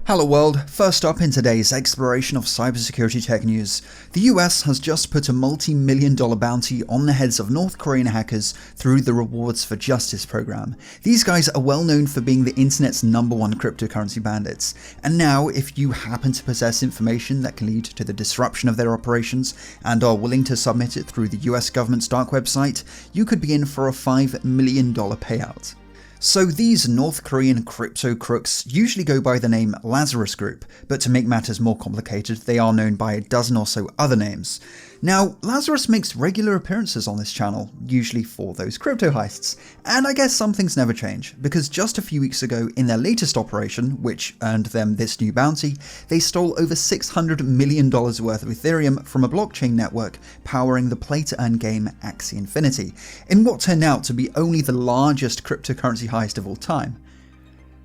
Hello world, first up in today's exploration of cybersecurity tech news, the US has just put a multi-million-dollar bounty on the heads of North Korean hackers through the Rewards for Justice program. These guys are well known for being the internet's #1 cryptocurrency bandits, and now if you happen to possess information that can lead to the disruption of their operations and are willing to submit it through the US government's dark website, you could be in for a $5 million payout. So these North Korean crypto crooks usually go by the name Lazarus Group, but to make matters more complicated, they are known by a dozen or so other names. Now, Lazarus makes regular appearances on this channel, usually for those crypto heists, and I guess some things never change, because just a few weeks ago in their latest operation, which earned them this new bounty, they stole over $600 million worth of Ethereum from a blockchain network powering the play-to-earn game Axie Infinity, in what turned out to be only the largest cryptocurrency heist of all time.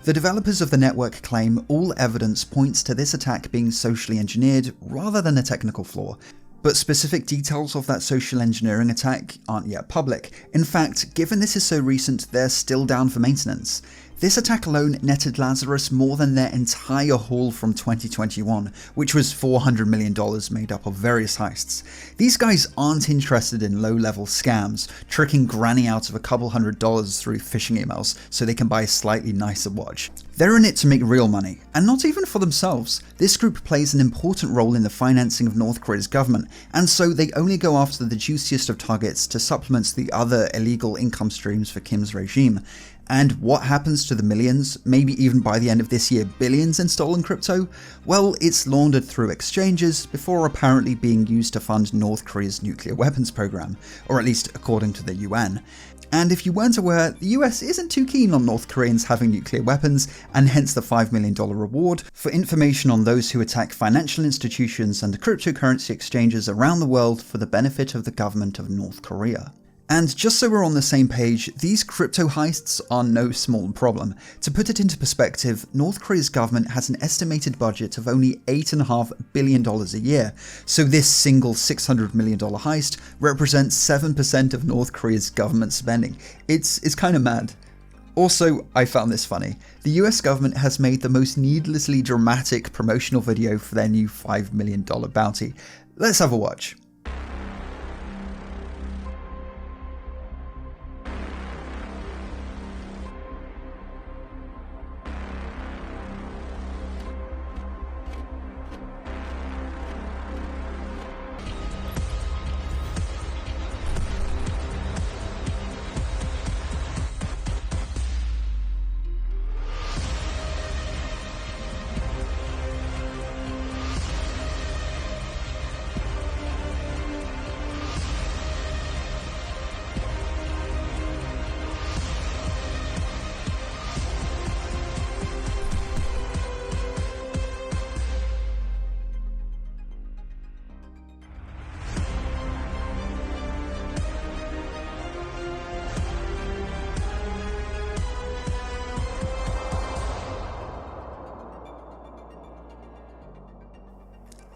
The developers of the network claim all evidence points to this attack being socially engineered rather than a technical flaw, but specific details of that social engineering attack aren't yet public. In fact, given this is so recent, they're still down for maintenance. This attack alone netted Lazarus more than their entire haul from 2021, which was $400 million made up of various heists. These guys aren't interested in low-level scams, tricking granny out of a couple $100 through phishing emails so they can buy a slightly nicer watch. They're in it to make real money, and not even for themselves. This group plays an important role in the financing of North Korea's government, and so they only go after the juiciest of targets to supplement the other illegal income streams for Kim's regime. And what happens to the millions, maybe even by the end of this year billions in stolen crypto? Well, it's laundered through exchanges before apparently being used to fund North Korea's nuclear weapons program, or at least according to the UN. And if you weren't aware, the US isn't too keen on North Koreans having nuclear weapons, and hence the $5 million reward for information on those who attack financial institutions and cryptocurrency exchanges around the world for the benefit of the government of North Korea. And just so we're on the same page, these crypto heists are no small problem. To put it into perspective, North Korea's government has an estimated budget of only $8.5 billion a year, so this single $600 million heist represents 7% of North Korea's government spending. It's kind of mad. Also, I found this funny. The US government has made the most needlessly dramatic promotional video for their new $5 million bounty. Let's have a watch.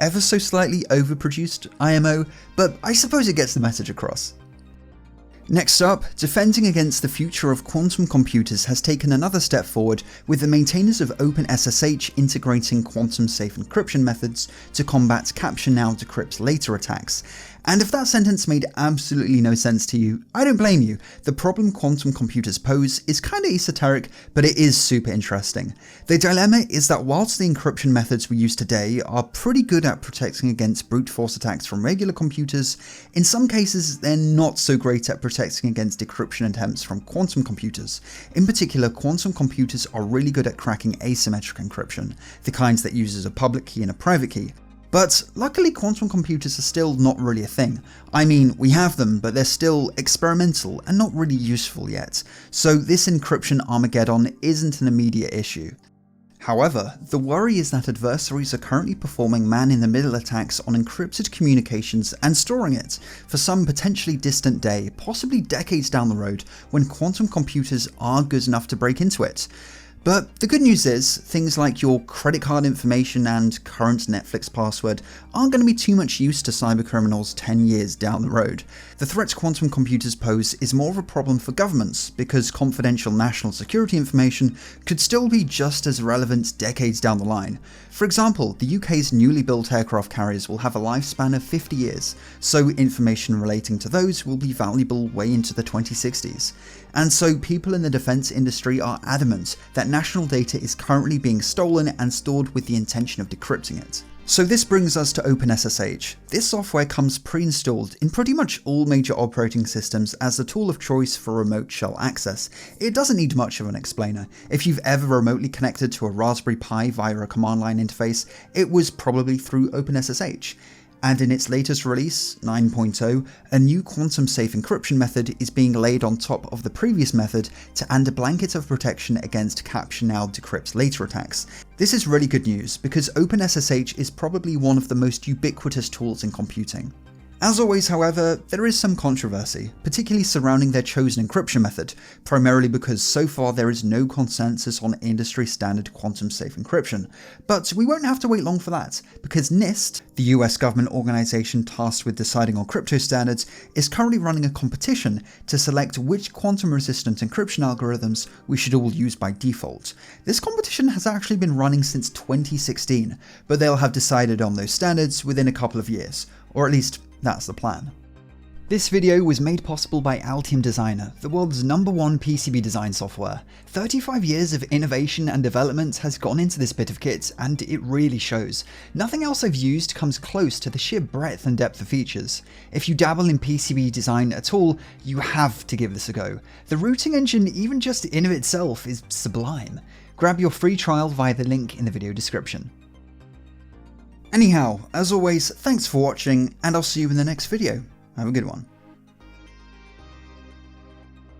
Ever so slightly overproduced, IMO, but I suppose it gets the message across. Next up, defending against the future of quantum computers has taken another step forward, with the maintainers of OpenSSH integrating quantum-safe encryption methods to combat capture now decrypt later attacks. And if that sentence made absolutely no sense to you, I don't blame you. The problem quantum computers pose is kinda esoteric, but it is super interesting. The dilemma is that whilst the encryption methods we use today are pretty good at protecting against brute force attacks from regular computers, in some cases they're not so great at protecting against decryption attempts from quantum computers. In particular, quantum computers are really good at cracking asymmetric encryption, the kinds that uses a public key and a private key. But luckily quantum computers are still not really a thing. I mean, we have them, but they're still experimental and not really useful yet, so this encryption Armageddon isn't an immediate issue. However, the worry is that adversaries are currently performing man-in-the-middle attacks on encrypted communications and storing it for some potentially distant day, possibly decades down the road, when quantum computers are good enough to break into it. But the good news is, things like your credit card information and current Netflix password aren't going to be too much use to cybercriminals 10 years down the road. The threat quantum computers pose is more of a problem for governments, because confidential national security information could still be just as relevant decades down the line. For example, the UK's newly built aircraft carriers will have a lifespan of 50 years, so information relating to those will be valuable way into the 2060s. And so people in the defence industry are adamant that national data is currently being stolen and stored with the intention of decrypting it. So this brings us to OpenSSH. This software comes pre-installed in pretty much all major operating systems as a tool of choice for remote shell access. It doesn't need much of an explainer. If you've ever remotely connected to a Raspberry Pi via a command line interface, it was probably through OpenSSH. And in its latest release, 9.0, a new quantum-safe encryption method is being laid on top of the previous method to add a blanket of protection against capture now decrypt later attacks. This is really good news because OpenSSH is probably one of the most ubiquitous tools in computing. As always, however, there is some controversy, particularly surrounding their chosen encryption method, primarily because so far there is no consensus on industry-standard quantum-safe encryption. But we won't have to wait long for that, because NIST, the US government organization tasked with deciding on crypto standards, is currently running a competition to select which quantum-resistant encryption algorithms we should all use by default. This competition has actually been running since 2016, but they'll have decided on those standards within a couple of years, or at least that's the plan. This video was made possible by Altium Designer, the world's #1 PCB design software. 35 years of innovation and development has gone into this bit of kit, and it really shows. Nothing else I've used comes close to the sheer breadth and depth of features. If you dabble in PCB design at all, you have to give this a go. The routing engine, even just in of itself, is sublime. Grab your free trial via the link in the video description. Anyhow, as always, thanks for watching, and I'll see you in the next video. Have a good one.